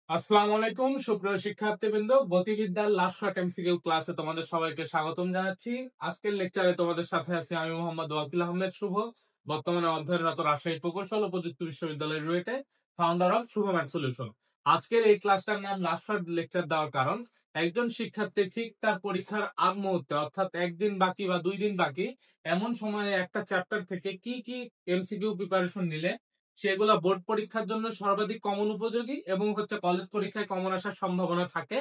আসসালামু আলাইকুম সুপ্রিয় শিক্ষার্থীবৃন্দ, গতিবিদ্যার লাস্ট শর্ট এমসিকিউ ক্লাসে তোমাদের সবাইকে স্বাগতম জানাচ্ছি। আজকের লেকচারে তোমাদের সাথে আছি আমি মোহাম্মদ ওয়াকিল আহমেদ শুভ, বর্তমানে অধ্যয়নরত রাজশাহী প্রকৌশল ও প্রযুক্তি বিশ্ববিদ্যালয়ের রুয়েটে, founder of Shuvo math solution. আজকের এই ক্লাসটার নাম লাস্ট শর্ট লেকচার দেওয়ার কারণ, একজন শিক্ষার্থী ঠিক তার পরীক্ষার আগ মুহূর্তে অর্থাৎ একদিন বাকি বা 2 দিন বাকি এমন সময়ে একটা চ্যাপ্টার থেকে কি কি এমসিকিউ প্রিপারেশন নিলে সেগুলা বোর্ড পরীক্ষার জন্য সর্বাধিক কমন উপযোগী এবং কলেজ পরীক্ষায় কমন আসার সম্ভাবনা থাকে,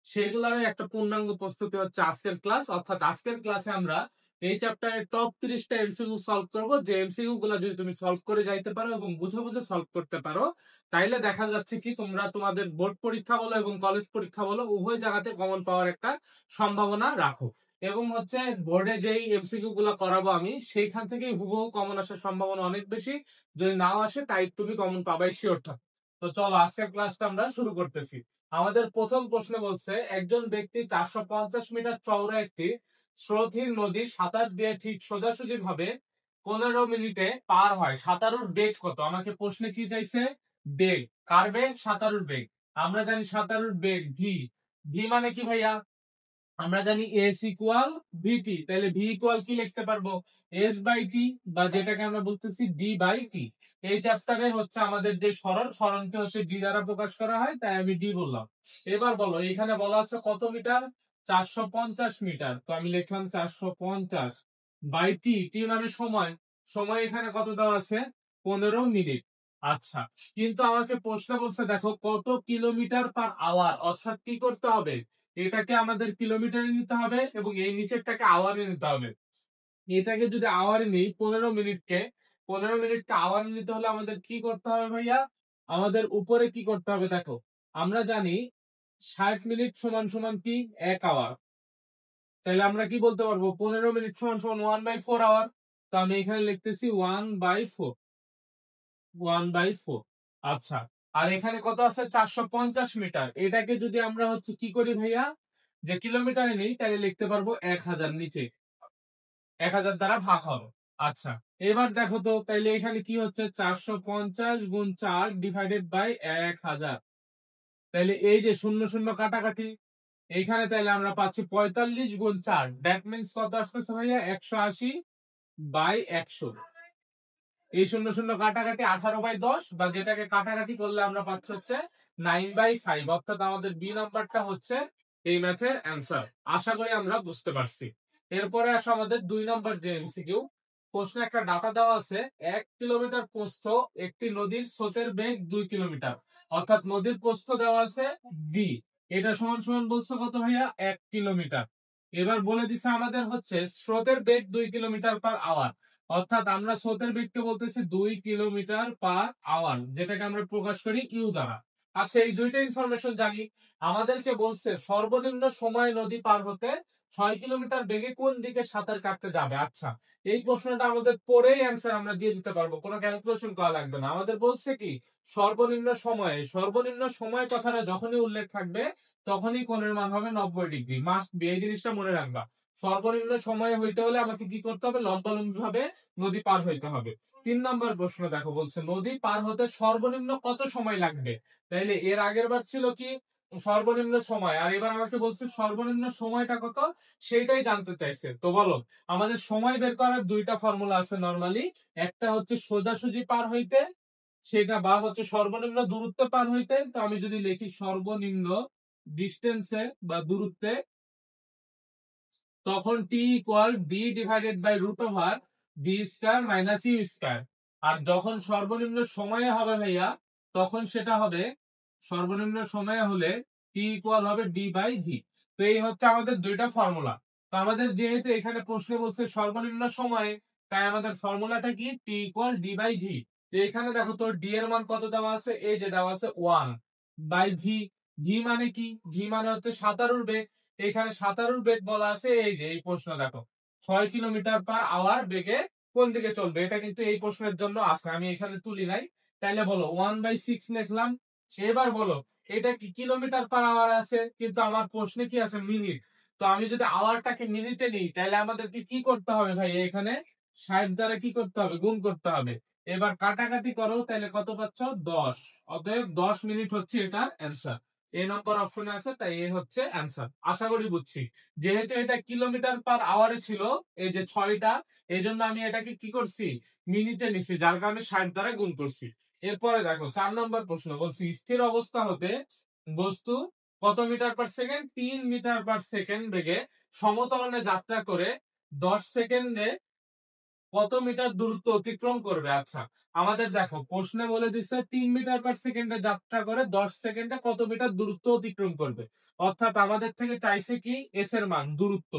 সেগুলোর একটা পূর্ণাঙ্গ প্রস্তুতি হচ্ছে আজকের ক্লাস। অর্থাৎ আজকের ক্লাসে আমরা এই চ্যাপ্টারের টপ 30টা এমসিকিউ সলভ করব। যে এমসিকিউ গুলা যদি তুমি সলভ করে যাইতে পারো এবং বুঝে বুঝে সলভ করতে পারো, তাইলে দেখা যাচ্ছে কি তোমরা তোমাদের বোর্ড পরীক্ষা বলো এবং কলেজ পরীক্ষা বলো উভয় জায়গাতে কমন পাওয়ার একটা সম্ভাবনা রাখো। এবং বোর্ডে যেই এমসিকিউ গুলা করাবো আমি সেইখান থেকে হুবহু কমন আসার সম্ভাবনা অনেক বেশি। যদি নাও আসে তাই তুমি কমন পাবাই শিওর থাক। তো চলো আজকের ক্লাসটা আমরা শুরু করতেছি। আমাদের প্রথম প্রশ্ন বলছে, একজন ব্যক্তি 450 মিটার চওড়া একটি স্রোতহীন নদী সাঁতার দিয়ে ঠিক সোজাসুজি ভাবে 15 মিনিটে পার হয়, সাঁতারুর বেগ কত? আমাকে প্রশ্নে কি চাইছে? বেগ। কার বেগ? সাঁতারুর বেগ। আমরা জানি সাঁতারুর বেগ ভি। ভি মানে কি ভাইয়া? আমরা জানি এস ইকুয়াল ভিটি, তাহলে ভি ইকুয়াল কি লিখতে পারবো? এস বাই টি, বা যেটাকে আমরা বলতেছি ডি বাই টি। এই চ্যাপ্টারে আমাদের যে সরণকে ডি দ্বারা প্রকাশ করা হয়, তাই আমি ডি বললাম। এবার বলো, এখানে বলা আছে কত মিটার? 450 মিটার। তো আমি লিখলাম 450 বাই টি। টি মানে সময়। সময় এখানে কত দেওয়া আছে? 15 মিনিট। আচ্ছা, কিন্তু আমাকে প্রশ্ন বলছে দেখো কত কিলোমিটার পার আওয়ার, অর্থাৎ কি করতে হবে? এটাকে আমাদের কিলোমিটারে নিতে হবে এবং এই নিচেরটাকে আওয়ারে নিতে হবে। এটাকে যদি আওয়ারে নিই, 15 মিনিটকে আওয়ারে নিতে হলে আমাদের কি করতে হবে ভাইয়া? আমাদের উপরে কি করতে হবে দেখো, আমরা জানি 60 মিনিট সমান সমান কি 1 আওয়ার। তাহলে আমরা কি বলতে পারবো? 15 মিনিট সমান সমান 1/4 আওয়ার। তো আমি এখানে লিখতেছি 1/4। আচ্ছা, আর এখানে কত আছে? 450 মিটার। এটাকে যদি আমরা কি করি ভাইয়া, যে কিলোমিটারে নেই, তাহলে লিখতে পারবো 1000, নিচে 1000 দ্বারা ভাগ হবে। আচ্ছা, এবার দেখো তো তাইলে এখানে কি হচ্ছে? 450 গুণ 4 ডিভাইডেড বাই 1000। তাইলে এই যে শূন্য শূন্য কাটাকাটি, এইখানে তাইলে আমরা পাচ্ছি 45 গুণ 4, দ্যাট মিনস কত আসতেছে ভাইয়া? 180/100। এই শূন্য শূন্য কাটাকাটি 18/10, বা যেটাকে কাটাকাটি করলে আমরা পাচ্ছি 9/5। অর্থাৎ আমাদের বি নাম্বারটা হচ্ছে এই ম্যাথের অ্যান্সার। আশা করি আমরা বুঝতে পারছি। এরপরে আসো আমাদের 2 নম্বর যে এমসিকিউ। প্রশ্নে একটা ডাটা দেওয়া আছে, 1 কিলোমিটার প্রস্থ একটি নদীর স্রোতের বেগ 2 কিলোমিটার। অর্থাৎ নদীর প্রস্থ দেওয়া আছে ডি, এটা সমান সমান বলছে কত ভাইয়া? 1 কিলোমিটার। এবার বলে দিছে আমাদের স্রোতের বেগ 2 কিলোমিটার পার আওয়ার। অর্থাৎ আমরা স্রোতের বেগকে বলতেছি 2 কিলোমিটার পার আওয়ার, যেটাকে আমরা প্রকাশ করি ইউ দ্বারা। আচ্ছা, এই দুইটা ইনফরমেশন জানি। আমাদেরকে বলছে সর্বনিম্ন সময় নদী পার হতে 6 কিলোমিটার বেগে কোন দিকে সাঁতার কাটতে যাবে। আচ্ছা, এই প্রশ্নটা আমাদের পরেই অ্যান্সার আমরা দিয়ে দিতে পারবো, কোনো ক্যালকুলেশন করা লাগবে না। আমাদের বলছে কি সর্বনিম্ন সময়, সর্বনিম্ন সময় কথাটা যখনই উল্লেখ থাকবে তখনই কোণের মান হবে 90 ডিগ্রি। মাস্ট বি, এই জিনিসটা মনে রাখবা। সর্বনিম্ন সময় হইতে হলে আমাকে কি করতে হবে? লম্বালম্বি ভাবে নদী পার হইতে হবে। 3 নম্বর প্রশ্ন দেখো, বলছে নদী পার হতে সর্বনিম্ন কত সময় লাগবে। তাইলে এর আগের বার ছিল কি সর্বনিম্ন সময়, আর এবার আমাকে বলছে সর্বনিম্ন সময়টা কত, সেইটাই জানতে চাইছে। তো বলো, আমাদের সময় বের করার দুইটা ফর্মুলা আছে নরমালি। একটা সোজাসুজি পার হইতে, সেটা বা সর্বনিম্ন দূরত্বে পার হইতে। তো আমি যদি লিখি সর্বনিম্ন ডিস্টেন্সে বা দূরত্বে, তখন T equal B divided by root over B square minus U square. আর যখন সর্বনিম্ন সময়ে হবে ভাইয়া, তখন সেটা হবে সর্বনিম্ন সময়ে হলে টি ইকুয়াল হবে ডি বাই ভি। তো এই আমাদের দুইটা ফর্মুলা। তো আমাদের যেহেতু এখানে প্রশ্নে বলছে সর্বনিম্ন সময়ে, তাই আমাদের ফর্মুলাটা কি? T equal D by V. তো এখানে দেখো তো ডি এর মান কত দেওয়া আছে? এই যে দেওয়া আছে 1/ভি। ভি মানে কি? ভি মানে সাঁতারুর বেগ। এখানে সাঁতারুর বেগ বলা আছে, এই যে এই প্রশ্ন দেখো 6 কিলোমিটার পার আওয়ার বেগে কোন দিকে চলবে, এটা কিন্তু এই প্রশ্নের জন্য আছে, আমি এখানে তুলি নাই। তাইলে বলো 1/6 লিখলাম। এবার বলো এটা কি কিলোমিটার পার আওয়ার আছে, কিন্তু আমার প্রশ্নে কি আছে? মিনিট। তো আমি যদি আওয়ারটাকে মিনিটে নিই, তাহলে আমাদেরকে কি করতে হবে ভাই? এখানে 60 দ্বারা কি করতে হবে? গুণ করতে হবে। এবার কাটাকাটি করো, তাহলে কত পাচ্ছ? 10। অতএব 10 মিনিট হচ্ছে এটার অ্যান্সার। এ নম্বর অপশনে আছে, তাই এ হচ্ছে অ্যান্সার। আশা করি বুঝছি। যেহেতু এটা কিলোমিটার পার আওয়ারে ছিল, এই যে 6টা, এই জন্য আমি এটাকে কি করছি, মিনিটে নিছি, যার কারণে 60 দ্বারা গুণ করছি। এরপরে দেখো 4 নম্বর প্রশ্ন বলছি, স্থির অবস্থা হতে বস্তু কত metre per second? 3 metre per second বেগে সমতলনে যাত্রা করে 10 সেকেন্ডে কত মিটার দূরত্ব অতিক্রম করবে? আচ্ছা, আমাদের দেখো প্রশ্নে বলে দিচ্ছে 3 মিটার পার সেকেন্ডে যাত্রা করে 10 সেকেন্ডে কত মিটার দূরত্ব অতিক্রম করবে। অর্থাৎ আমাদের থেকে চাইছে কি এস এর মান, দূরত্ব।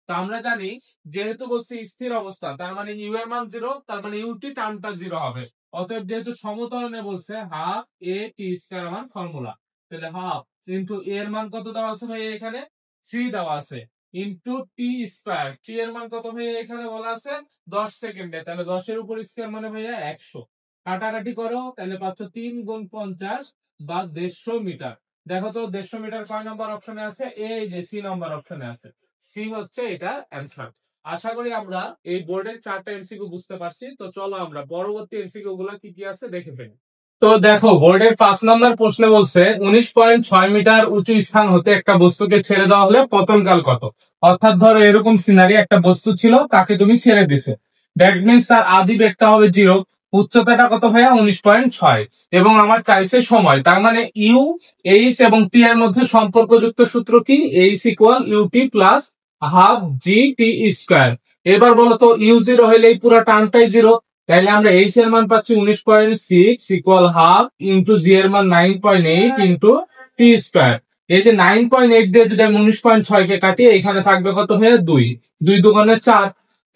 তা আমরা জানি যেহেতু বলছি স্থির অবস্থা, তার মানে ইউ এর মান 0, তার মানে ইউটি টার্মটা 0 হবে। অতএব যেহেতু সমতলনে বলছে হাফ এ টি স্কয়ার আমার ফর্মুলা, তাহলে হাফ ইন্টু এর মান কত দেওয়া আছে ভাই? এখানে 3 দেওয়া আছে, ইন্টু টি স্কয়ার, টি এর মান কত ভাই? এখানে বলা আছে 10 সেকেন্ডে, তাহলে 10 এর উপর স্কয়ার মানে ভাইয়া 100। কাটাকাটি করো, তাহলে পাচ্ছ 3 গুণ 50 বা 150 মিটার। দেখো তো 150 মিটার কয় নম্বর অপশনে আছে? এই যে সি নম্বর অপশনে আছে। সি হচ্ছে এটা অ্যান্সার। আশা করি আমরা এই বোর্ডের 4টা এমসিকিউ বুঝতে পারছি। তো চলো আমরা পরবর্তী এমসিকিউ গুলা কি কি আছে দেখে ফেলি। তো দেখো বোর্ডের 5 নম্বর প্রশ্নে বলছে 19.6 মিটার উঁচু স্থান হতে একটা বস্তুকে ছেড়ে দেওয়া হলে পতনকাল কত? অর্থাৎ ধরো এরকম সিনারি, একটা বস্তু ছিল, তাকে তুমি ছেড়ে দিছো, দ্যাট মিনস তার আদি বেগটা হবে 0, উচ্চতাটা কত ভাইয়া? 19.6, এবং আমার চাইছে সময়, তার মানে ইউ, এইচ এবং টি এর মধ্যে সম্পর্কযুক্ত সূত্র কি? H equal UT plus half G T square. এবার বলো তো ইউ 0 হলে এই পুরো টার্মটাই 0, তাহলে আমরা এইচ এর মান পাচ্ছি 19.6 ইকুয়াল হাফ ইন্টু জি এর মান 9.8 ইন্টু টি স্কয়ার। এই যে 9.8 দিয়ে যদি আমি 19.6 কে কাটি, এখানে থাকবে কত হয়ে? 2, 2 দুগুণে 4,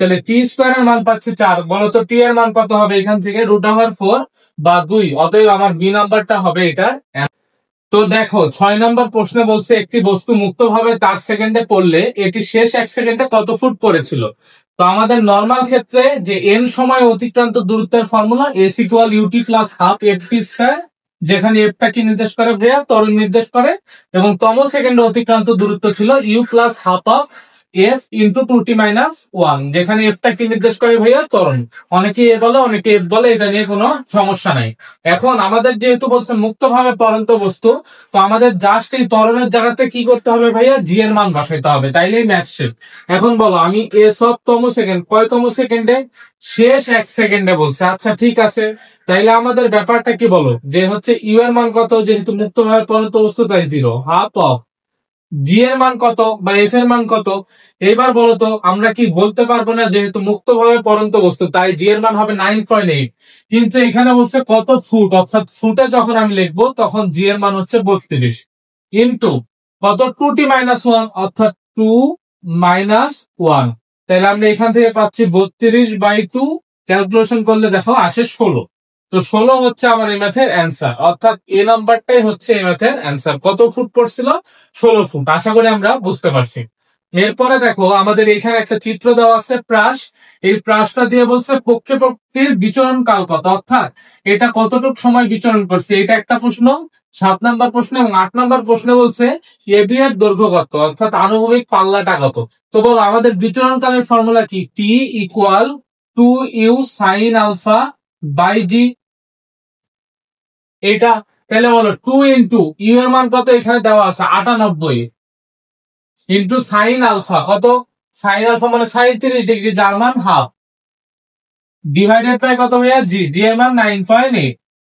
তাহলে টি স্কয়ার এর মান পাচ্ছি 4। বলো তো টি এর মান কত হবে? এখান থেকে √4 বা 2, অতএব আমার বি নাম্বারটা হবে এটা। তো দেখো 6 নম্বর প্রশ্নে বলছে একটি বস্তু মুক্তভাবে তার সেকেন্ডে পড়লে এটি শেষ 1 সেকেন্ডে কত ফুট পড়েছিল? তো আমাদের নর্মাল ক্ষেত্রে যে এন সময় অতিক্রান্ত দূরত্বের formula S equal UT plus half F T square, যেখানে এফটা কি নির্দেশ করে ভাইয়া? ত্বরণ নির্দেশ করে। এবং তম সেকেন্ডে অতিক্রান্ত দূরত্ব ছিল u plus half of f into 2t - 1, যেখানে এফটা কি নির্দেশ করে ভাইয়া? ত্বরণ। অনেকে এ বলে, অনেকে এফ বলে, এটা নিয়ে কোনো সমস্যা নাই। এখন আমাদের যেহেতু বলছে মুক্তভাবে পড়ন্ত বস্তু, তো আমাদের জাস্ট এই ত্বরণের জায়গাতে কি করতে হবে ভাইয়া? জি এর মান বসাইতে হবে, তাইলেই ম্যাথ শেষ। এখন বলো আমি এস অফ তম সেকেন্ড, কয়তম সেকেন্ডে? শেষ 1 সেকেন্ডে বলছে। আচ্ছা ঠিক আছে, তাইলে আমাদের ব্যাপারটা কি বলো, যে হচ্ছে ইউ এর মান কত? যেহেতু মুক্তভাবে পড়ন্ত বস্তু তাই 0, হাফ অফ জি এর মান কত বা এফ এর মান কত? এবার বলতো আমরা কি বলতে পারবো না, যেহেতু মুক্তভাবে পড়ন্ত বস্তু তাই জি এর মান হবে 9.8, কিন্তু এখানে বলছে কত ফুট, অর্থাৎ ফুটে যখন আমি লিখবো তখন জি এর মান হচ্ছে 32 ইন্টু কত? 2t - 1, অর্থাৎ 2 - 1, তাহলে আমরা এখান থেকে পাচ্ছি 32/2, ক্যালকুলেশন করলে দেখো আসে 16। তো 16 হচ্ছে আমার এই ম্যাথের অ্যান্সার, অর্থাৎ এ নাম্বারটাই হচ্ছে এই ম্যাথের অ্যান্সার। কত ফুট পড়ছিল? 16 ফুট। আশা করি আমরা বুঝতে পারছি। এরপরে দেখো আমাদের এখানে একটা চিত্র দেওয়া আছে প্রাস, এই প্রাসটা দিয়ে বলছে কক্ষপথটির বিচরণ কাল কত, অর্থাৎ এটা কতটুকু সময় বিচরণ করছে, এটা একটা প্রশ্ন। 7 নম্বর প্রশ্ন এবং 8 নম্বর প্রশ্নে বলছে এবি এর দৈর্ঘ্য কত, অর্থাৎ আনুভূমিক পাল্লাটা কত। তো বলো আমাদের বিচরণ কালের ফর্মুলা কি? T equal 2u sine alpha by G, এটা। তাহলে বলো 2 ইন্টু ইউ এর মান কত? এখানে দেওয়া আছে 98 ইন্টু সাইন আলফা কত? সাইন আলফা মানে 37 ডিগ্রি, যার মান হাফ, ডিভাইডেড বাই কত ভাইয়া? জি, জি এর মান 9.8।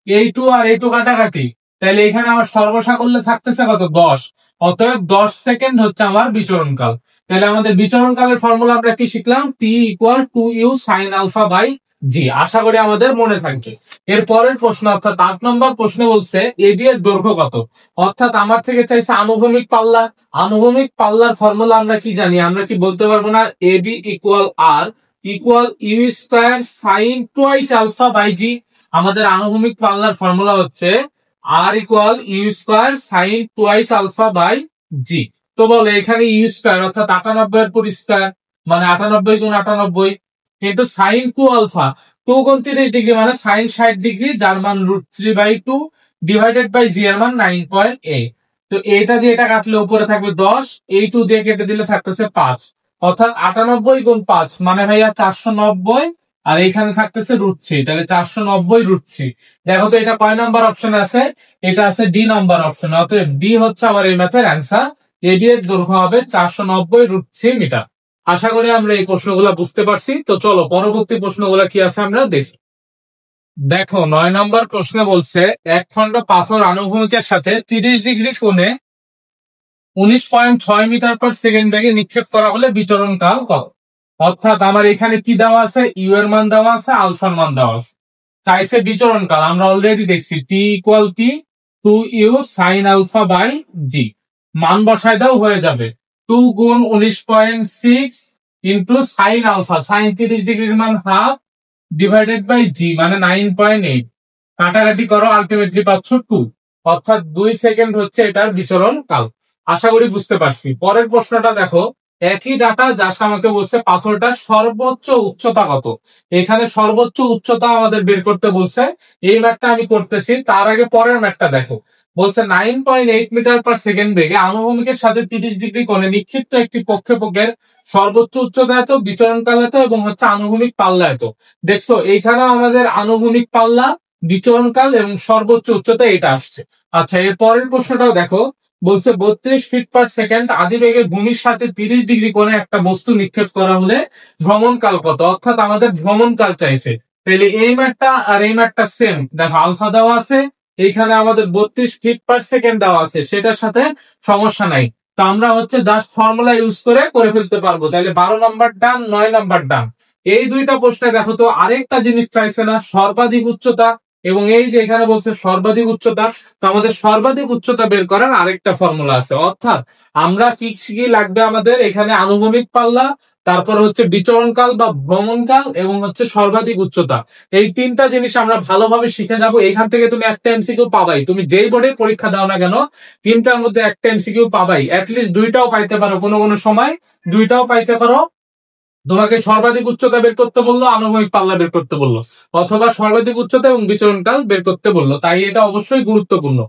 এই টু আর এই টু কাটাকাটি, তাহলে এখানে আমার সর্বসাকল্যে থাকতেছে কত? 10। অতএব 10 সেকেন্ড হচ্ছে আমার বিচরণ কাল। তাহলে আমাদের বিচরণ কালের ফর্মুলা আমরা কি শিখলাম? T equal 2u sine alpha by G. আশা করি আমাদের মনে থাকবে। এর পরের প্রশ্ন, অর্থাৎ 8 নম্বর প্রশ্নে বলছে এবি এর দৈর্ঘ্য কত, অর্থাৎ আমার থেকে চাইছে আনুভূমিক পাল্লা। আনুভূমিক পাল্লার ফর্মুলা আমরা কি জানি? আমরা কি বলতে পারবো না AB equal R equal U square sine twice alpha by G? আমাদের আনুভূমিক পাল্লার ফর্মুলা হচ্ছে R equal U square sine twice alpha by G. তো বলো এখানে ইউ স্কয়ার অর্থাৎ 98 এর পর স্কয়ার, মানে 98 গুণ 98 কিন্তু সাইন 2 আলফা, 2 গুণ 30 ডিগ্রি মানে সাইন 60 ডিগ্রি, যার মান √3/2 ডিভাইডেড বাই জি এর মান 9.8। তো এটা দিয়ে এটা কাটলে উপরে থাকবে 10, এই 2 দিয়ে কেটে দিলে থাকতেছে 5, অর্থাৎ 98 গুণ 5 মানে ভাইয়া 490 আর এইখানে থাকতেছে √3, তাহলে 490 √3। দেখো তো এটা কয় নাম্বার অপশন আছে? এটা আছে ডি নাম্বার অপশন। অতএব ডি হচ্ছে আমার এই ম্যাথের অ্যান্সার। এবি এর দৈর্ঘ্য হবে 490 √3 মিটার। আশা করি আমরা এই প্রশ্নগুলো বুঝতে পারছি। তো চলো পরবর্তী প্রশ্নগুলো কি আছে আমরা দেখি। দেখো 9 নম্বর প্রশ্নে বলছে এক খন্ড পাথর আনুভূমিকের সাথে 30 ডিগ্রি কোণে 19.6 মিটার/সেকেন্ড বেগে নিক্ষেপ করা হলে বিচরণ কাল কত? অর্থাৎ আমার এখানে কি দেওয়া আছে? ইউ এর মান দেওয়া আছে, আলফার মান দেওয়া আছে। চাইছে বিচরণ কাল, আমরা অলরেডি দেখছি টি ইকুয়াল কি 2u সাইন আলফা বাই জি। মান বসায় দাও, হয়ে যাবে 2 গুণ 19.6 ইন্টু সাইন আলফা, সাইন 30 ডিগ্রির মান হাফ ডিভাইডেড বাই জি মানে 9.8। কাটাকাটি করো, আলটিমেটলি পাচ্ছ 2। অর্থাৎ 2 সেকেন্ড হচ্ছে এটার বিচরণ কাল। আশা করি বুঝতে পারছি। পরের প্রশ্নটা দেখো, একই ডাটা জাস্ট আমাকে বলছে পাথরটার সর্বোচ্চ উচ্চতা কত। এখানে সর্বোচ্চ উচ্চতা আমাদের বের করতে বলছে। এই ম্যাথটা আমি করতেছি, তার আগে পরের ম্যাথটা দেখো। বলছে 9.8 মিটার/সেকেন্ড বেগে আনুভূমিকের সাথে 30 ডিগ্রি কোণে নিক্ষিপ্ত একটি প্রক্ষেপকের সর্বোচ্চ উচ্চতা এত, বিচরণ কাল এত এবং হচ্ছে আনুভূমিক পাল্লা এত। দেখছো এইখানে আমাদের আনুভূমিক পাল্লা, বিচরণ কাল এবং সর্বোচ্চ উচ্চতা এটা আসছে। আচ্ছা, এর পরের প্রশ্নটাও দেখো। বলছে 32 ফিট/সেকেন্ড আদিবেগে ভূমির সাথে 30 ডিগ্রি কোণে একটা বস্তু নিক্ষেপ করা হলে ভ্রমণকাল কত? অর্থাৎ আমাদের ভ্রমণকাল চাইছে। তাহলে এই ম্যাথটা আর এই ম্যাথটা সেম। দেখো আলফা দেওয়া আছে, এইখানে আমাদের 32 ফিট/সেকেন্ড দেওয়া আছে, সেটার সাথে সমস্যা নাই। তো আমরা হচ্ছে জাস্ট ফর্মুলা ইউজ করে করে ফেলতে পারবো। তাহলে 12 নম্বর ডান, 9 নম্বর ডান। এই দুইটা প্রশ্নে দেখো তো আরেকটা জিনিস চাইছে না, সর্বাধিক উচ্চতা। এবং এই যে এখানে বলছে সর্বাধিক উচ্চতা, তো আমাদের সর্বাধিক উচ্চতা বের করার আরেকটা ফর্মুলা আছে। অর্থাৎ আমরা কি কি লাগবে আমাদের এখানে? আনুভূমিক পাল্লা, তারপর হচ্ছে বিচরণকাল বা ভ্রমণকাল এবং হচ্ছে সর্বাধিক উচ্চতা। এই তিনটা জিনিস আমরা ভালোভাবে শিখে যাব। এখান থেকে তুমি একটা এমসিকিউ পাবাই, তুমি যেই বোর্ডে পরীক্ষা দাও না কেন, তিনটার মধ্যে একটা এমসিকিউ পাবাই। অ্যাটলিস্ট দুইটাও পাইতে পারো, কোনো কোনো সময় দুইটাও পাইতে পারো। তোমাকে সর্বাধিক উচ্চতা বের করতে বললো, আনুভূমিক পাল্লা বের করতে বললো, অথবা সর্বাধিক উচ্চতা এবং বিচরণকাল বের করতে বললো। তাই এটা অবশ্যই গুরুত্বপূর্ণ।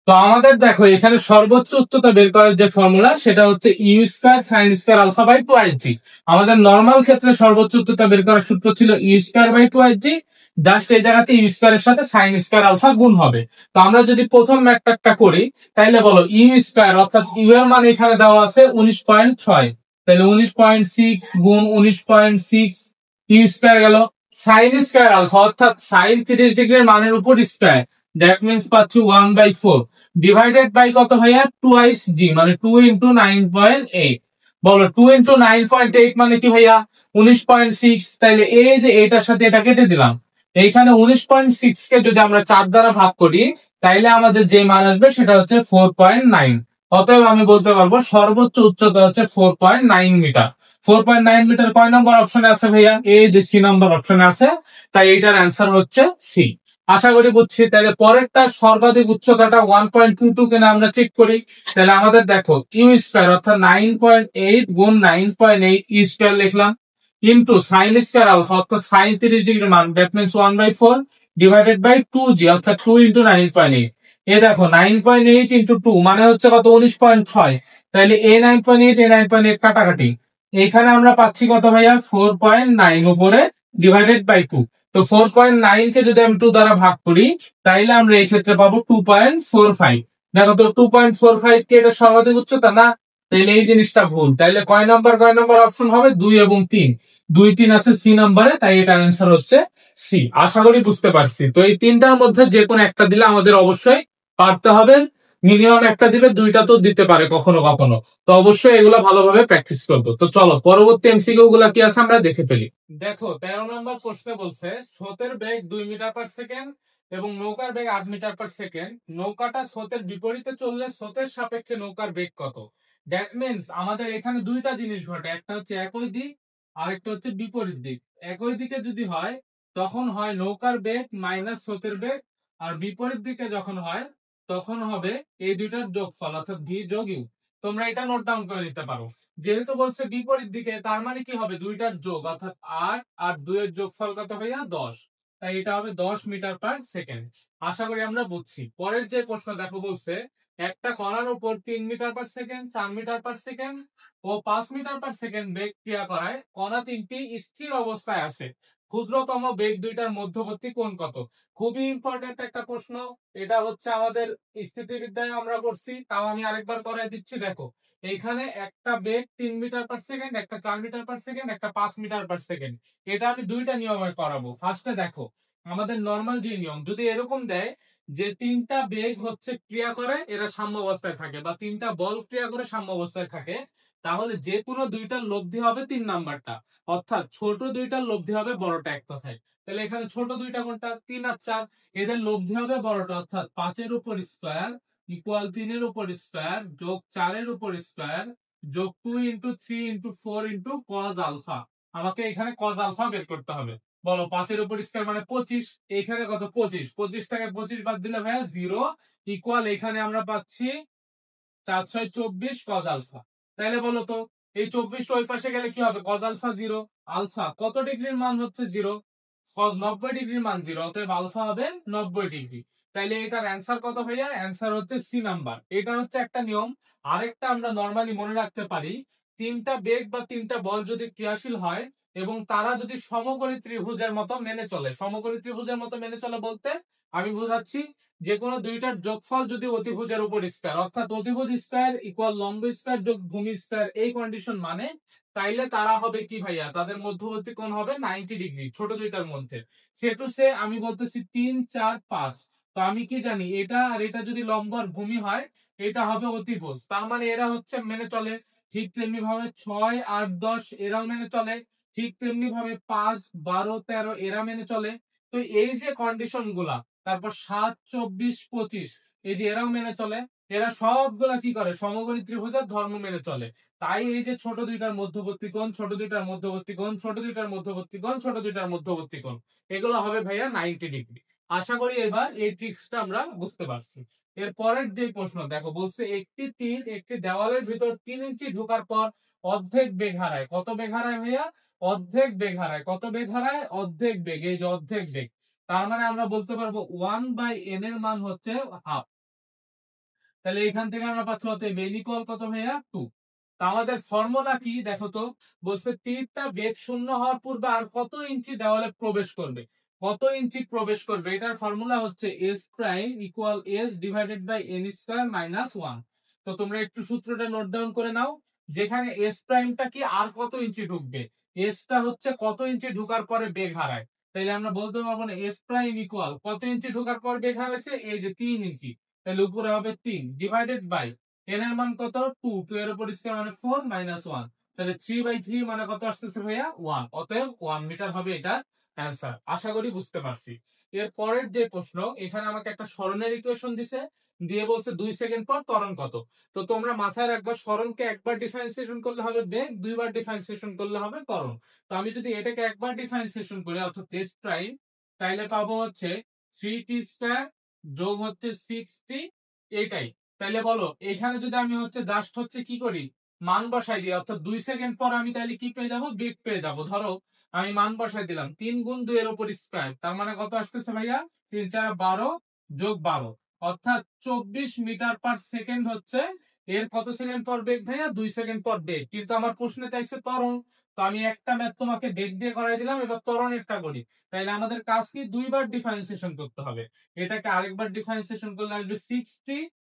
তো আমাদের দেখো এখানে সর্বোচ্চ উচ্চতা বের করার যে ফর্মুলা, সেটা হচ্ছে u square sine square alpha by 2ig। আমাদের নর্মাল ক্ষেত্রে সর্বোচ্চ উচ্চতা বের করার সূত্র ছিল you square by 2ig। Just এই জায়গাতে ইউ স্কয়ারের সাথে সাইন স্কয়ার আলফা গুণ হবে। তো আমরা যদি প্রথম ম্যাটটা করি, তাইলে বলো ইউ স্কয়ার অর্থাৎ ইউ এর মান এখানে দেওয়া আছে 19.6, তাহলে 19.6 গুণ 19.6 ইউ স্কয়ার গেল। সাইন স্কয়ার আলফা অর্থাৎ সাইন 30 ডিগ্রির মানের উপর স্কয়ার, দ্যাট মিনস পাচ্ছি 1/4 ডিভাইডেড বাই কত ভাইয়া? 2 জি মানে 2 ইন্টু 9.8। বলো 2 ইন্টু 9.8 মানে কি ভাইয়া? 19.6। তাইলে এই যে এটার সাথে এটা কেটে দিলাম। এইখানে 19.6 কে যদি আমরা 4 দ্বারা ভাগ করি, তাইলে আমাদের যে মান আসবে সেটা হচ্ছে 4.9। অতএব আমি বলতে পারবো সর্বোচ্চ উচ্চতা হচ্ছে 4.9 মিটার। 4.9 মিটার কয় নম্বর অপশনে আছে ভাইয়া? এই যে সি নম্বর অপশনে আছে। তাই এইটার অ্যান্সার হচ্ছে সি। আশা করি বুঝছি। তাহলে পরেরটা সর্বাধিক উচ্চতাটা 1.22 কিনা আমরা চেক করি। তাহলে আমাদের দেখো ইউ স্কয়ার অর্থাৎ 9.8 গুণ 9.8 ইউ স্কয়ার লিখলাম, ইন্টু সাইন স্কয়ার আলফা অর্থাৎ সাইন 30 ডিগ্রি মান, দ্যাট মিনস 1/4 ডিভাইডেড বাই 2জি অর্থাৎ 2 ইন্টু 9.8। এ দেখো 9.8 ইন্টু 2 মানে হচ্ছে কত? 19.6। তাহলে এ 9.8 এ 9.8 কাটাকাটি, এখানে আমরা পাচ্ছি কত ভাইয়া? 4.9 উপরে ডিভাইডেড বাই 2। তো 4.9 কে যদি আমি 2 দ্বারা ভাগ করি, তাইলে আমরা এই ক্ষেত্রে পাবো 2.45। দেখো তো 2.45 কে এটা সর্বাধিক উচ্চতা না? তাইলে এই জিনিসটা ভুল। তাইলে কয় নম্বর অপশন হবে? 2 এবং 3। 2 3 আছে সি নম্বরে, তাই এটার অ্যান্সার হচ্ছে সি। আশা করি বুঝতে পারছি। তো এই তিনটার মধ্যে যে কোনো একটা দিলে আমাদের অবশ্যই পারতে হবে। মিনিমাম একটা দিলে দুইটা তো দিতে পারে কখনো কখনো। তো অবশ্যই এগুলা ভালোভাবে প্র্যাকটিস করবো। তো চলো পরবর্তী এমসিকিউ গুলা কি আছে আমরা দেখে ফেলি। দেখো 13 নম্বর প্রশ্নে বলছে স্রোতের বেগ 2 মিটার/সেকেন্ড এবং নৌকার বেগ 8 মিটার/সেকেন্ড। নৌকাটা স্রোতের বিপরীতে চললে স্রোতের সাপেক্ষে নৌকার বেগ কত? দ্যাট মিনস আমাদের এখানে দুইটা জিনিস ঘটে, একটা হচ্ছে একই দিক, আরেকটা হচ্ছে বিপরীত দিক। একই দিকে যদি হয় তখন হয় নৌকার বেগ মাইনাস স্রোতের বেগ, আর বিপরীত দিকে যখন হয় তখন হবে এই দুইটার যোগফল অর্থাৎ ভি যোগ ইউ। তোমরা এটা নোট ডাউন করে নিতে পারো। যেহেতু বলছে বিপরীত দিকে, তার মানে কি হবে? দুইটার যোগ অর্থাৎ 8 আর 2 এর যোগফল কত ভাইয়া? 10। তাই এটা হবে 10 মিটার/সেকেন্ড। আশা করি আমরা বুঝছি। পরের যে প্রশ্ন দেখো, বলছে একটা কণার উপর 3 মিটার/সেকেন্ড, 4 মিটার/সেকেন্ড ও 5 মিটার/সেকেন্ড বেগ ক্রিয়া করায় কণা তিনটি স্থির অবস্থায় আছে। ক্ষুদ্রতম বেগ দুইটার মধ্যবর্তী কোণ কত? খুবই ইম্পর্টেন্ট একটা প্রশ্ন। এটা হচ্ছে আমাদের স্থিতিবিদ্যায় আমরা করছি, তাও আমি আরেকবার করাই দিচ্ছি। দেখো এইখানে একটা বেগ 3 মিটার/সেকেন্ড, একটা 4 মিটার/সেকেন্ড, একটা 5 মিটার/সেকেন্ড। এটা আমি দুইটা নিয়মে করাবো। ফার্স্টে দেখো আমাদের নর্মাল যে নিয়ম, যদি এরকম দেয় যে তিনটা বেগ হচ্ছে ক্রিয়া করে এরা সাম্য অবস্থায় থাকে, বা তিনটা বল ক্রিয়া করে সাম্য অবস্থায় থাকে, তাহলে যে কোনো দুইটার লব্ধি হবে 3 নাম্বারটা, অর্থাৎ ছোট দুইটার লব্ধি হবে বড়টা, এক কথায়। তাহলে এখানে ছোট দুইটা কোনটা? 3 আর 4। এদের লব্ধি হবে বড়টা, অর্থাৎ 5-এর উপর স্কোয়ার ইকুয়াল 3-এর উপর স্কোয়ার যোগ 4-এর উপর স্কোয়ার যোগ 2 × 3 × 4 কজ আলফা। আমাকে এখানে কজ আলফা বের করতে হবে। বলো 5-এর উপর স্কোয়ার মানে 25, এখানে কত? 25। 25 থেকে 25 বাদ দিলে ভাইয়া 0 ইকুয়াল এখানে আমরা পাচ্ছি 4×6 = 24 কজ আলফা। তাহলে বলো তো এই 24 ওই পাশে গেলে কি হবে? Cos alpha 0। আলফা কত ডিগ্রির মান হচ্ছে? 0। কজ 90 ডিগ্রির মান 0, অতএব আলফা হবে 90 ডিগ্রি। তাইলে এটার অ্যান্সার কত ভাইয়া? অ্যান্সার হচ্ছে সি নাম্বার। এটা হচ্ছে একটা নিয়ম। আরেকটা আমরা নরমালি মনে রাখতে পারি, তিনটা বেগ বা তিনটা বল যদি ক্রিয়াশীল হয় এবং তারা যদি সমকোণী ত্রিভুজের মতো মেনে চলে। সমকোণী ত্রিভুজের মতো মেনে চলে বলতে আমি বুঝাচ্ছি, যে কোনো দুইটার যোগফল যদি অতিভুজের উপর স্কয়ার, অর্থাৎ অতিভুজ স্কয়ার ইকুয়াল লম্ব স্কয়ার যোগ ভূমি স্কয়ার, এই কন্ডিশন মানে, তাইলে তারা হবে কি ভাইয়া? তাদের মধ্যবর্তী কোণ হবে 90 ডিগ্রি ছোট দুইটার মধ্যে। সে টু সে আমি বলতেছি 3, 4, 5। তো আমি কি জানি এটা আর এটা যদি লম্ব আর ভূমি হয়, এটা হবে অতিভুজ, তার মানে এরা হচ্ছে মেনে চলে। ঠিক তেমনি ভাবে 6, 8, 10 এরাও মেনে চলে। ঠিক তেমনি ভাবে 5, 12, 13 এরা মেনে চলে। তো এই যে কন্ডিশন গুলা, তারপর 7, 24, 25 এই যে এরাও মেনে চলে। এরা সবগুলা কি করে? সমকোণী ত্রিভুজের ধর্ম মেনে চলে। তাই এই যে ছোট দুইটার মধ্যবর্তী কোণ, ছোট দুইটার মধ্যবর্তী কোণ, ছোট দুইটার মধ্যবর্তী কোণ, ছোট দুইটার মধ্যবর্তী কোণ, এগুলো হবে ভাইয়া 90 ডিগ্রি। আশা করি এবার এই ট্রিক্সটা আমরা বুঝতে পারছি। এর পরের যে প্রশ্ন দেখো, বলছে একটি তীর একটি দেওয়ালের ভিতর 3 ইঞ্চি ঢোকার পর অর্ধেক বেগ হারায়। কত বেগ হারায় ভাইয়া? অর্ধেক বেগ হারায়। কত বেগ হারায়? অর্ধেক বেগ। এই যে অর্ধেক বেগ, তার মানে আমরা বলতে পারবো 1/n এর মান হচ্ছে হাফ। তাহলে এখান থেকে আমরা পাচ্ছি অতএব n ইকুয়াল কত ভাইয়া? 2। তা আমাদের ফর্মুলা কি দেখো তো, বলছে তীরটা বেগ শূন্য হওয়ার পূর্বে আর কত ইঞ্চি দেওয়ালে প্রবেশ করবে। কত ইঞ্চি প্রবেশ করবে, এটার ফর্মুলা হচ্ছে s prime equal s divided by n square minus 1। তো তোমরা একটু সূত্রটা নোট ডাউন করে নাও। যেখানে s প্রাইমটা কি আর কত ইঞ্চি ঢুকবে, s টা হচ্ছে কত ইঞ্চি ঢোকার পরে বেগ হারায়। তাইলে আমরা বলতে পারবো না s প্রাইম ইকুয়াল কত ইঞ্চি ঢোকার পর বেগ হারাইছে? এই যে 3 ইঞ্চি। তাহলে উপরে হবে 3 ডিভাইডেড বাই n এর মান কত? 2। 2 এর উপর স্কয়ার মানে 4 মাইনাস 1। তাহলে 3/3 মানে কত আসতেছে ভাইয়া? 1। অতএব 1 মিটার হবে এটা অ্যান্সার। আশা করি বুঝতে পারছি। এর পরের যে প্রশ্ন, এখানে আমাকে একটা সরণের ইকুয়েশন দিছে, দিয়ে বলছে 2 সেকেন্ড পর ত্বরণ কত। তো তোমরা মাথায় রাখবা, সরণকে একবার ডিফারেন্সিয়েশন করলে হবে বেগ, দুইবার ডিফারেন্সিয়েশন করলে হবে ত্বরণ। তো আমি যদি এটাকে একবার ডিফারেন্সিয়েশন করি, অর্থাৎ s প্রাইম, তাইলে পাবো হচ্ছে 3t স্কয়ার যোগ হচ্ছে 6t, এইটাই। তাইলে বলো এখানে যদি আমি হচ্ছে জাস্ট হচ্ছে কি করি, মান বসাই দিই, অর্থাৎ 2 সেকেন্ড পর আমি তাহলে কি পেয়ে যাবো? বেগ পেয়ে যাবো। ধরো আমি মান বসাই দিলাম 3 × 2 এর উপর স্কয়ার, তার মানে কত আসতেছে ভাইয়া? 3, 4, 12 যোগ 12, অর্থাৎ 24 মিটার পার সেকেন্ড হচ্ছে এর কত সেকেন্ড পর বেগ ভাইয়া? 2 সেকেন্ড পর বেগ। কিন্তু আমার প্রশ্নে চাইছে ত্বরণ, তো আমি একটা ম্যাথ তোমাকে বেগ দিয়ে করাই দিলাম, এবার ত্বরণেরটা করি। তাইলে আমাদের কাজ কি? দুইবার ডিফারেন্সিয়েশন করতে হবে। এটাকে আরেকবার ডিফারেন্সিয়েশন করলে আসবে 6t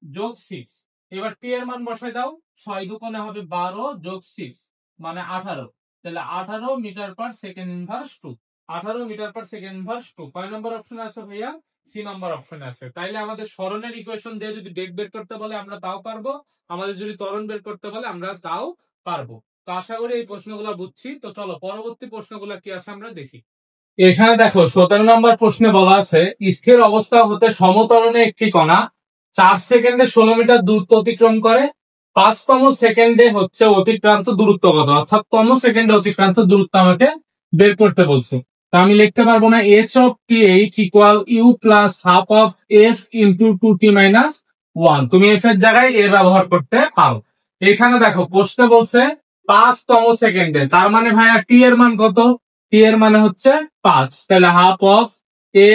যোগ 6। এবার টি এর মান বসাই দাও, 6 দুগুণে হবে 12 যোগ 6 মানে 18। তাহলে 18 metre per second inverse 2। 18 metre per second inverse 2 কয় নম্বর অপশনে আছে ভাইয়া? সি নম্বর অপশনে আছে। তাইলে আমাদের সরণের ইকুয়েশন দিয়ে যদি বেগ বের করতে বলে আমরা তাও পারবো, আমাদের যদি ত্বরণ বের করতে বলে আমরা তাও পারবো। তো আশা করি এই প্রশ্নগুলো বুঝছি। তো চলো পরবর্তী প্রশ্নগুলো কি আছে আমরা দেখি। এখানে দেখো 17 নম্বর প্রশ্নে বলা আছে, স্থির অবস্থা হতে সমতরণে একটি কণা 4 সেকেন্ডে 16 মিটার দূরত্ব অতিক্রম করে। 5তম সেকেন্ডে হচ্ছে অতিক্রান্ত দূরত্ব কত, অর্থাৎ তম সেকেন্ডে অতিক্রান্ত দূরত্ব আমাকে বের করতে বলছে। তো আমি লিখতে পারবো না h of ph equal u plus half of f into 2t minus 1। তুমি f এর জায়গায় a ব্যবহার করতে পারো। এখানে দেখো প্রশ্নে বলছে 5তম সেকেন্ডে, তার মানে ভাইয়া t এর মান কত? t এর মানে হচ্ছে 5, তাহলে half of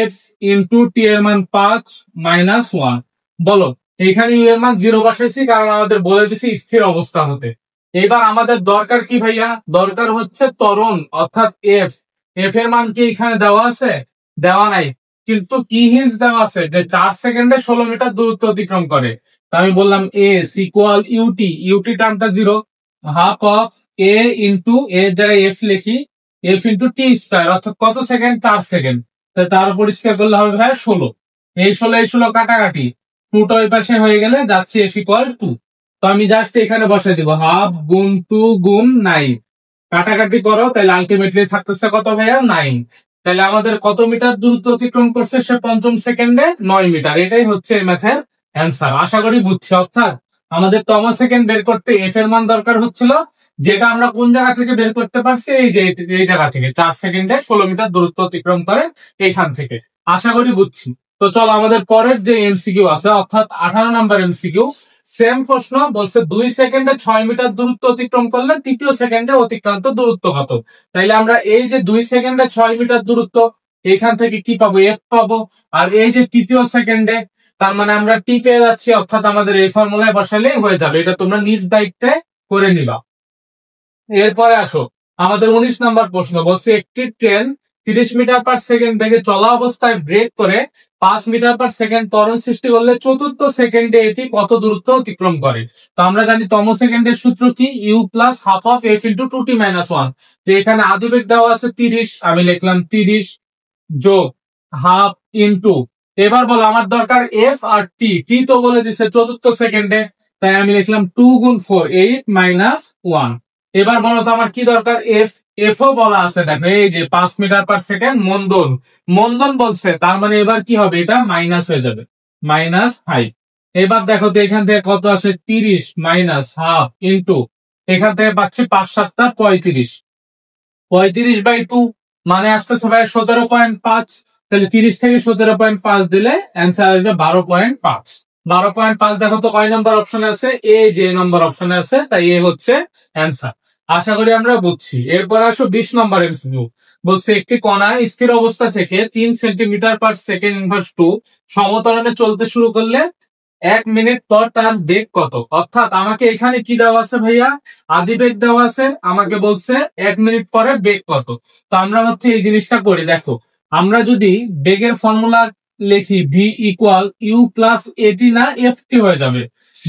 f into t এর মান 5 মাইনাস 1। বলো এখানে u এর মান 0 বসাইছি, কারণ আমাদের বলে দিছি স্থির অবস্থা হতে। এবার আমাদের দরকার কি ভাইয়া? দরকার হচ্ছে ত্বরণ, অর্থাৎ f। এফ এর মান কি এখানে দেওয়া আছে? দেওয়া নাই, কিন্তু কি হিন্টস দেওয়া আছে যে 4 সেকেন্ডে 16 মিটার দূরত্ব অতিক্রম করে। আমি বললাম এস ইকুয়াল ইউটি, ইউটি টার্মটা 0, হাফ অফ এ ইন্টু এর জায়গায় এফ লিখি, এফ ইন্টু টি স্কয়ার, অর্থাৎ কত সেকেন্ড? 4 সেকেন্ড। তার পরিষ্কার করলে হবে ভাই 16। এই 16 কাটাকাটি, 2টা ওই পাশে হয়ে গেলে যাচ্ছে এফ ইকুয়াল 2। তো আমি জাস্ট এখানে বসাই দিব হাফ গুণ 2 গুণ 9, কাটাকাটি করো, তাহলে আলটিমেটলি থাকতেছে কত ভাইয়া? 9। তাহলে আমাদের কত মিটার দূরত্ব অতিক্রম করছে সে পঞ্চম সেকেন্ডে? 9 মিটার। এটাই হচ্ছে এই ম্যাথের অ্যান্সার। আশা করি বুঝছি। অর্থাৎ আমাদের তম সেকেন্ড বের করতে এফ এর মান দরকার হচ্ছিল, যেটা আমরা কোন জায়গা থেকে বের করতে পারছি? এই যে এই জায়গা থেকে, 4 সেকেন্ডে 16 মিটার দূরত্ব অতিক্রম করে এইখান থেকে। আশা করি বুঝছি। তো চলো আমাদের পরের যে এমসিকিউ আছে, অর্থাৎ 18 নম্বর এমসিকিউ। সেম প্রশ্ন বলছে 2 সেকেন্ডে 6 মিটার দূরত্ব অতিক্রম করলে তৃতীয় সেকেন্ডে অতিক্রান্ত দূরত্ব কত? তাইলে আমরা এই যে 2 সেকেন্ডে 6 মিটার দূরত্ব, এখান থেকে কি পাবো? এফ পাবো। আর এই যে তৃতীয় সেকেন্ডে, তার মানে আমরা টি পেয়ে যাচ্ছি, অর্থাৎ আমাদের এই ফর্মুলায় বসালে হয়ে যাবে। এটা তোমরা নিজ দায়িত্বে করে নিবা। এরপরে আসো আমাদের 19 নম্বর প্রশ্ন। বলছে একটি ট্রেন 30 মিটার পার সেকেন্ড বেগে চলা অবস্থায় ব্রেক করে 5 মিটার পার সেকেন্ড ত্বরণ সৃষ্টি করলে চতুর্থ সেকেন্ডে এটি কত দূরত্ব অতিক্রম করে? তো আমরা জানি তম সেকেন্ডের সূত্র কি? U plus half of f into 2t minus 1। তো এখানে আদিবেগ দেওয়া আছে 30, আমি লিখলাম 30 যোগ হাফ ইন্টু, এবার বলো আমার দরকার এফ আর টি। টি তো বলে দিচ্ছে চতুর্থ সেকেন্ডে, তাই আমি লিখলাম 2 গুণ 4, 8 মাইনাস 1। এবার বলো তো আমার কি দরকার? এফ। এফ ও বলা আছে, দেখো এই যে 5 মিটার পার সেকেন্ড মন্দন, মন্দন বলছে, তার মানে এবার কি হবে? এটা মাইনাস হয়ে যাবে, -5। এবার দেখো তো এখান থেকে কত আসে? 30 মাইনাস হাফ ইন্টু, এখান থেকে পাচ্ছি 5 7 35, 35/2 মানে আসতেছে ভাই 17.5। তাহলে 30 থেকে 17.5 দিলে অ্যান্সার আসবে 12.5। 12.5 দেখো তো কয় নম্বর অপশনে আছে? এ যে নম্বর অপশনে আছে, তাই এ হচ্ছে অ্যান্সার। আশা করি আমরা বুঝছি। এরপর আসো 20 নম্বর এমসিকিউ। বলছে একটি কণা স্থির অবস্থা থেকে 3 সেন্টিমিটার পার সেকেন্ড ইনভার্স 2 সমতরণে চলতে শুরু করলে 1 মিনিট পর তার বেগ কত? অর্থাৎ আমাকে এখানে কি দেওয়া আছে ভাইয়া? আদি বেগ দেওয়া আছে, আমাকে বলছে 1 মিনিট পরে বেগ কত। তো আমরা হচ্ছে এই জিনিসটা করি। দেখো আমরা যদি বেগের ফর্মুলা লিখি ভি ইকুয়াল ইউ প্লাস এটি, না এফ টি হয়ে যাবে।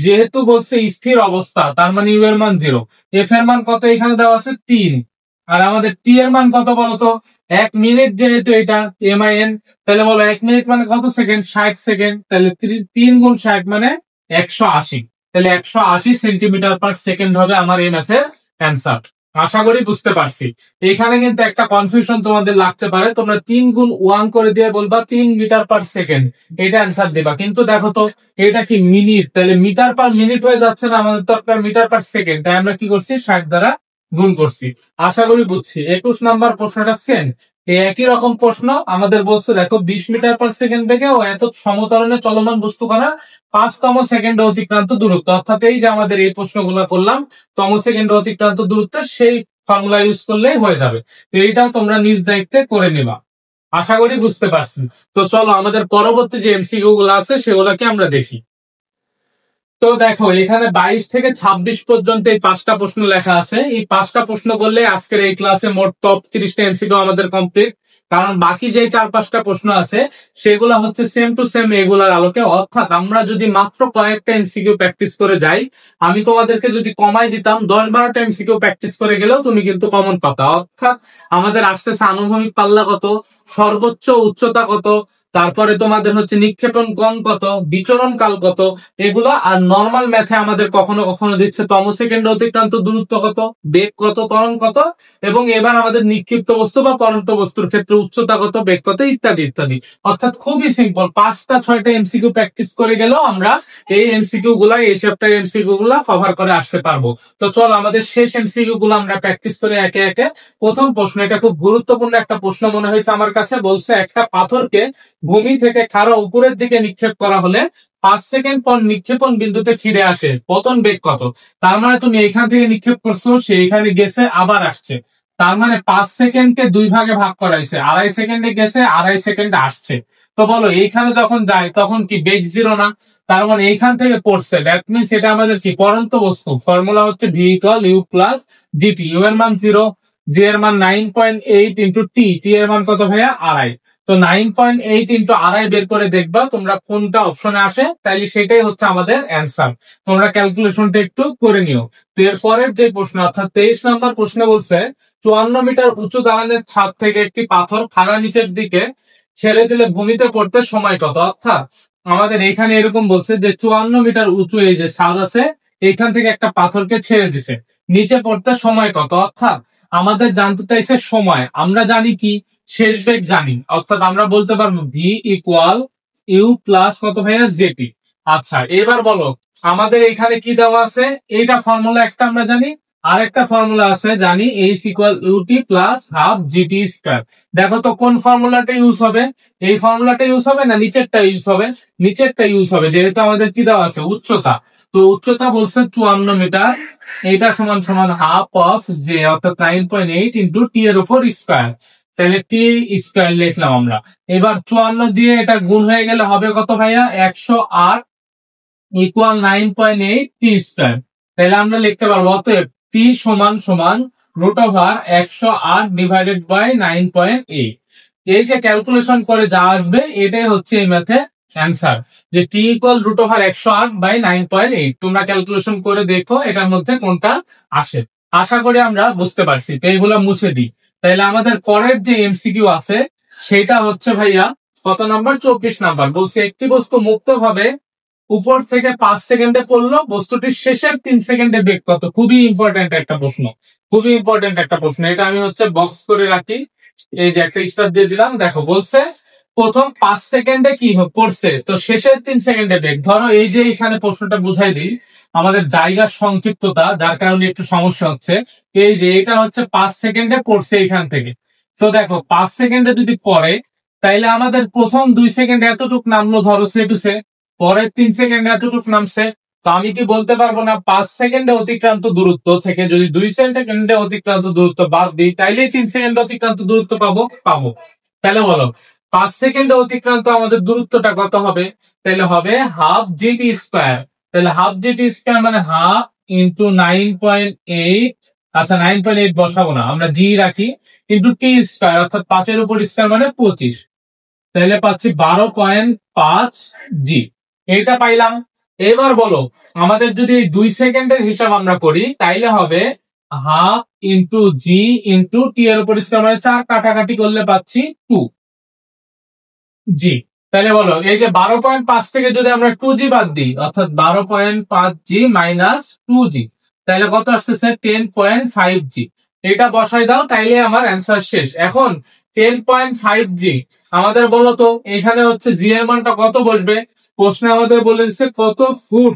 যেহেতু বলছে স্থির অবস্থা, তার মানে ইউ এর মান 0, এফ এর মান কত এখানে দেওয়া আছে 3, আর আমাদের টি এর মান কত বলতো? 1 মিনিট, যেহেতু এটা এমআইএন, তাহলে বলো 1 মিনিট মানে কত সেকেন্ড? 60 সেকেন্ড। তাহলে 3 গুণ 60 মানে 180। তাহলে 180 সেন্টিমিটার পার সেকেন্ড হবে আমার এই ম্যাথের অ্যান্সার। আশা করি বুঝতে পারছি। এখানে কিন্তু একটা কনফিউশন তোমাদের লাগতে পারে, তোমরা 3 গুণ 1 করে দিয়ে বলবা 3 মিটার পার সেকেন্ড, এটা অ্যান্সার দেবা। কিন্তু দেখো তো এটা কি মিনিট, তাহলে মিটার পার মিনিট হয়ে যাচ্ছে না, আমাদের দরকার মিটার পার সেকেন্ড, তাই আমরা কি করছি? 60 দ্বারা গুণ করছি। আশা করি বুঝছি। 21 নাম্বার প্রশ্নটা সেম, এই একই রকম প্রশ্ন আমাদের বলছে। দেখো 20 মিটার পার সেকেন্ড বেগে ও এত সমতরণে চলমান বস্তু কণা 5তম সেকেন্ডে অতিক্রান্ত দূরত্ব, অর্থাৎ এই যে আমাদের এই প্রশ্নগুলো করলাম তম সেকেন্ডে অতিক্রান্ত দূরত্ব, সেই ফর্মুলা ইউজ করলেই হয়ে যাবে। তো এইটাও তোমরা নিজ দায়িত্বে করে নিবা। আশা করি বুঝতে পারছি। তো চলো আমাদের পরবর্তী যে এমসিকিউ গুলো আছে সেগুলোকে আমরা দেখি। তো দেখো এখানে 22 থেকে 26 পর্যন্ত এই 5টা প্রশ্ন লেখা আছে। এই 5টা প্রশ্ন করলে আজকের এই ক্লাসে মোট টপ 30টা এমসিকিউ আমাদের কমপ্লিট। কারণ বাকি যে 4-5টা প্রশ্ন আছে সেগুলো হচ্ছে সেম টু সেম এগুলার আলোকে। অর্থাৎ আমরা যদি মাত্র কয়েকটা এমসিকিউ প্র্যাকটিস করে যাই, আমি তোমাদেরকে যদি কমাই দিতাম 10-12টা এমসিকিউ প্র্যাকটিস করে গেলেও তুমি কিন্তু কমন পাতা। অর্থাৎ আমাদের আসতেছে আনুভূমিক পাল্লা কত, সর্বোচ্চ উচ্চতা কত, তারপরে তোমাদের হচ্ছে নিক্ষেপণ কোণ কত, বিচরণ কাল কত, এগুলো। আর নর্মাল ম্যাথে আমাদের কখনো কখনো দিচ্ছে তম সেকেন্ড অতিক্রান্ত দূরত্ব কত, বেগ কত, ত্বরণ কত, এবং এবার আমাদের নিক্ষিপ্ত বস্তু বা পরন্ত বস্তুর ক্ষেত্রে উচ্চতা কত, বেগ কত, ইত্যাদি ইত্যাদি। অর্থাৎ খুবই সিম্পল, 5টা-6টা এমসিকিউ প্র্যাকটিস করে গেলেও আমরা এই এমসিকিউ গুলা, এই চ্যাপ্টার এমসিকিউ গুলা কভার করে আসতে পারবো। তো চলো আমাদের শেষ এমসিকিউ গুলো আমরা প্র্যাকটিস করে একে একে। প্রথম প্রশ্ন, এটা খুব গুরুত্বপূর্ণ একটা প্রশ্ন মনে হয়েছে আমার কাছে। বলছে একটা পাথরকে ভূমি থেকে খাড়া উপরের দিকে নিক্ষেপ করা হলে 5 সেকেন্ড পর নিক্ষেপণ বিন্দুতে ফিরে আসে, পতন বেগ কত? তার মানে তুমি এখান থেকে নিক্ষেপ করছো, সে এখানে গেছে আবার আসছে, তার মানে 5 সেকেন্ডকে 2 ভাগে ভাগ করাইছে, 2.5 সেকেন্ডে গেছে, 2.5 সেকেন্ডে আসছে। তো বলো এইখানে যখন যায় তখন কি বেগ 0 না? তার মানে এইখান থেকে পড়ছে, দ্যাট মিনস এটা আমাদের কি পরন্ত বস্তু। ফর্মুলা হচ্ছে v equal u plus gt. U এর মান 0, জি এর মান 9.8 ইন্টু টি, টি এর মান কত ভাইয়া? আড়াই। তো 9.8 ইন্টু আড়াই বের করে দেখবা তোমরা কোনটা অপশনে আসে, তাইলে সেটাই হচ্ছে আমাদের অ্যান্সার। তোমরা ক্যালকুলেশনটা একটু করে নিও। তো এর পরের যে প্রশ্ন অর্থাৎ 23 নম্বর প্রশ্নে বলছে 54 মিটার উঁচু দালানের ছাদ থেকে একটি পাথর খাড়া নিচের দিকে ছেড়ে দিলে ভূমিতে পড়তে সময় কত। অর্থাৎ আমাদের এখানে এরকম বলছে যে 54 মিটার উঁচু এই যে ছাদ আছে, এইখান থেকে একটা পাথরকে ছেড়ে দিছে, নিচে পড়তে সময় কত। অর্থাৎ আমাদের জানতে চাইছে সময়। আমরা জানি কি, শেষ বেগ জানি, অর্থাৎ আমরা বলতে পারবো ভি ইকুয়াল ইউ প্লাস কত ভাইয়া? জেপি। আচ্ছা এবার বলো আমাদের এখানে কি দেওয়া আছে, এইটা ফর্মুলা একটা আমরা জানি, আরেকটা ফর্মুলা আছে জানি, H equal UT plus half gt square. দেখো তো কোন ফর্মুলাটা ইউজ হবে, এই ফর্মুলাটা ইউজ হবে না নিচেরটা ইউজ হবে? নিচেরটা ইউজ হবে, যেহেতু আমাদের কি দেওয়া আছে উচ্চতা। তো উচ্চতা বলছে 54 মিটার, এটা সমান সমান হাফ অফ জে অর্থাৎ 9.8 ইন্টু টি এর উপর স্কয়ার। তাহলে টি স্কয়ার লিখলাম আমরা। এবার 54 দিয়ে এটা গুণ হয়ে গেলে হবে কত ভাইয়া? 108 ইকুয়াল 9.8 টি স্কয়ার। তাহলে আমরা লিখতে পারবো অতএব টি সমান সমান রুট ওভার 108 ডিভাইডেড বাই 9.8। এই যে ক্যালকুলেশন করে যা আসবে এটাই হচ্ছে এই ম্যাথে অ্যান্সার, যে T equal root over 108 by 9.8। তোমরা ক্যালকুলেশন করে দেখো এটার মধ্যে কোনটা আসে। আশা করি আমরা বুঝতে পারছি। তো এইগুলা মুছে দিই। তাহলে আমাদের পরের যে এমসিকিউ আছে সেটা হচ্ছে ভাইয়া কত নাম্বার? 24 নাম্বার। বলছে একটি বস্তু মুক্তভাবে উপর থেকে 5 সেকেন্ডে পড়লো, বস্তুটির শেষের 3 সেকেন্ডে বেগ কত। খুবই ইম্পর্টেন্ট একটা প্রশ্ন, খুবই ইম্পর্টেন্ট একটা প্রশ্ন। এটা আমি হচ্ছে বক্স করে রাখি, এই যে একটা স্টার দিয়ে দিলাম। দেখো বলছে প্রথম 5 সেকেন্ডে কি পড়ছে, তো শেষের 3 সেকেন্ডে বেগ। ধরো এই যে এখানে প্রশ্নটা বুঝাই দিই, আমাদের জায়গার সংক্ষিপ্ততা যার কারণে একটু সমস্যা হচ্ছে। এই যে এটা হচ্ছে 5 সেকেন্ডে পড়ছে এখান থেকে। তো দেখো 5 সেকেন্ডে যদি পড়ে তাইলে আমাদের প্রথম 2 সেকেন্ড এতটুক নামলো ধরো সে টু সে, পরের 3 সেকেন্ড এতটুক নামছে। তো আমি কি বলতে পারবো না 5 সেকেন্ডে অতিক্রান্ত দূরত্ব থেকে যদি 2 সেকেন্ডে অতিক্রান্ত দূরত্ব বাদ দিই তাইলেই 3 সেকেন্ড অতিক্রান্ত দূরত্ব পাবো। তাহলে বলো 5 সেকেন্ডে অতিক্রান্ত আমাদের দূরত্বটা কত হবে? তাহলে হবে হাফ জিটি স্কয়ার। তাহলে হাফ জিটি স্কয়ার মানে হাফ ইন্টু 9.8। আচ্ছা 9.8 বসাবো না, আমরা জি রাখি, ইন্টু টি স্কয়ার অর্থাৎ 5 এর উপর স্কয়ার মানে 25। তাহলে পাচ্ছি 12.5 জি। এটা পাইলাম। এবার বলো আমাদের যদি 2 সেকেন্ডের হিসাব আমরা করি তাইলে হবে হাফ ইন্টু জি ইন্টু টি এর উপর স্কয়ার মানে 4, কাটাকাটি করলে পাচ্ছি 2 জি। তাহলে বলো এই যে 12.5 থেকে যদি আমরা 2 জি বাদ দিই অর্থাৎ 12.5 জি মাইনাস 2 জি, তাহলে কত আসতেছে? 10.5 জি। এটা বসাই দাও তাইলে আমার অ্যান্সার শেষ। এখন 10.5 জি আমাদের বলো তো এখানে হচ্ছে জি এর মানটা কত বসবে? প্রশ্নে আমাদের বলে দিচ্ছে কত ফুট,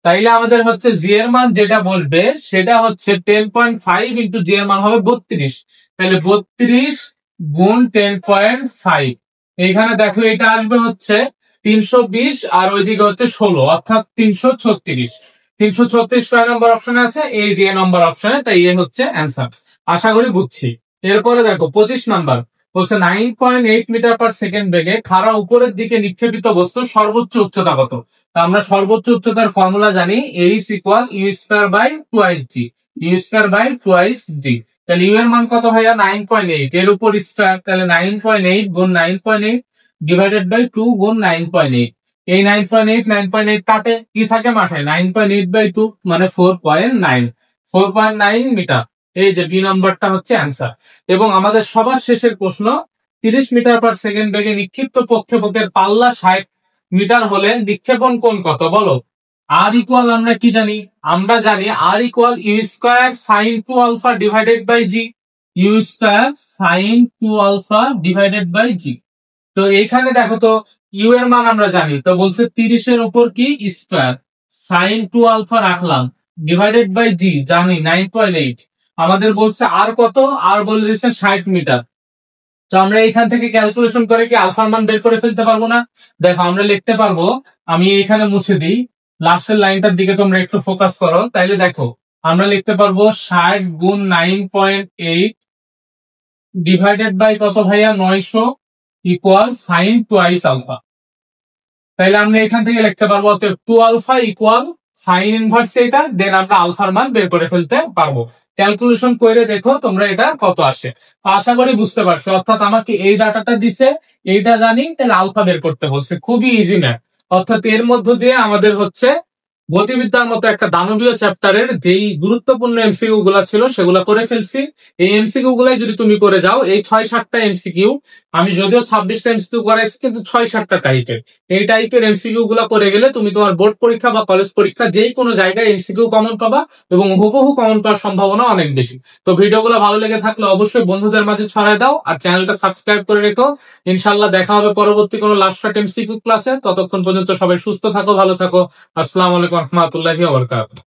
তাইলে আমাদের হচ্ছে জি এর মান যেটা বসবে সেটা হচ্ছে 10.5 ইন্টু জি এর মান হবে 32। তাহলে 32 গুণ 10.5। এইখানে দেখো এটা আসবে হচ্ছে 320 আর ওইদিকে হচ্ছে 16 অর্থাৎ 336। 336 কয় নম্বর অপশনে আছে? এই যে নম্বর অপশনে, তাই এ হচ্ছে অ্যান্সার। আশা করি বুঝছি। এরপরে দেখো 25 নাম্বার বলছে 9.8 মিটার পার সেকেন্ড বেগে খাড়া উপরের দিকে নিক্ষেপিত বস্তুর সর্বোচ্চ উচ্চতা কত। তা আমরা সর্বোচ্চ উচ্চতার ফর্মুলা জানি, H equal U square by twice G, U square by twice G. তাহলে ইউ এর মান কত ভাইয়া? 9.8 এর উপর স্কয়ার, তাহলে 9.8 গুণ 9.8 ডিভাইডেড বাই 2 গুণ 9.8। এই 9.8 কাটে, কি থাকে মাঠে? 9.8 বাই 2 মানে 4.9, 4.9 মিটার। এই যে বি নম্বরটা হচ্ছে অ্যান্সার। এবং আমাদের সবার শেষের প্রশ্ন 30 মিটার পার সেকেন্ড বেগে নিক্ষিপ্ত প্রক্ষেপকের পাল্লা 60 মিটার হলে নিক্ষেপণ কোণ কত বলো। আর ইকুয়াল আমরা কি জানি? আমরা জানি R equal U square sine 2 alpha divided by G, U square sine 2 alpha divided by G. তো এইখানে দেখো তো ইউ এর মান আমরা জানি, তো বলছে 30 এর উপর কি স্কয়ার, সাইন 2 আলফা রাখলাম, ডিভাইডেড বাই জি জানি 9.8। আমাদের বলছে আর কত? আর বলে দিচ্ছে 60 মিটার। তো আমরা এখান থেকে ক্যালকুলেশন করে কি আলফার মান বের করে ফেলতে পারবো না? দেখো আমরা লিখতে পারবো, আমি এখানে মুছে দিই, লাস্টের লাইনটার দিকে তোমরা একটু ফোকাস করো। তাইলে দেখো আমরা লিখতে পারবো 60 গুণ 9.8 ডিভাইডেড বাই কত ভাইয়া? 900 ইকুয়াল সাইন টুয়াইস আলফা। তাইলে আমরা এখান থেকে লিখতে পারবো 2 আলফা ইকুয়াল সাইন ইনভার্স এটা, দেন আমরা আলফার মান বের করে ফেলতে পারবো। ক্যালকুলেশন করে দেখো তোমরা এটা কত আসে। তো আশা করি বুঝতে পারছো, অর্থাৎ আমাকে এই ডাটাটা দিছে, এইটা জানি, তাহলে আলফা বের করতে বলছে, খুবই ইজি ম্যাথ। অর্থাৎ এর মধ্য দিয়ে আমাদের হচ্ছে গতিবিদ্যার মতো একটা দানবীয় চ্যাপ্টারের যেই গুরুত্বপূর্ণ এমসিকিউ গুলা ছিল সেগুলা করে ফেলছি। এই এমসিকিউ গুলাই যদি তুমি করে যাও, এই 6-7টা এমসিকিউ, আমি যদিও 26টা এমসিকিউ করাইছি কিন্তু 6-7টা টাইপের, এই টাইপের এমসিকিউ গুলা করে গেলে তুমি তোমার বোর্ড পরীক্ষা বা কলেজ পরীক্ষা যেই কোনো জায়গায় এমসিকিউ কমন পাবা, এবং হুবহু কমন পাওয়ার সম্ভাবনা অনেক বেশি। তো ভিডিওগুলো ভালো লেগে থাকলে অবশ্যই বন্ধুদের মাঝে ছড়ায় দাও, আর চ্যানেলটা সাবস্ক্রাইব করে রেখো। ইনশাল্লাহ দেখা হবে পরবর্তী কোনো লাস্ট শট এমসিকিউ ক্লাসে। ততক্ষণ পর্যন্ত সবাই সুস্থ থাকো, ভালো থাকো। আসসালামু আলাইকুম রহমতুল্লাহি ওয়া বারাকাতুহু।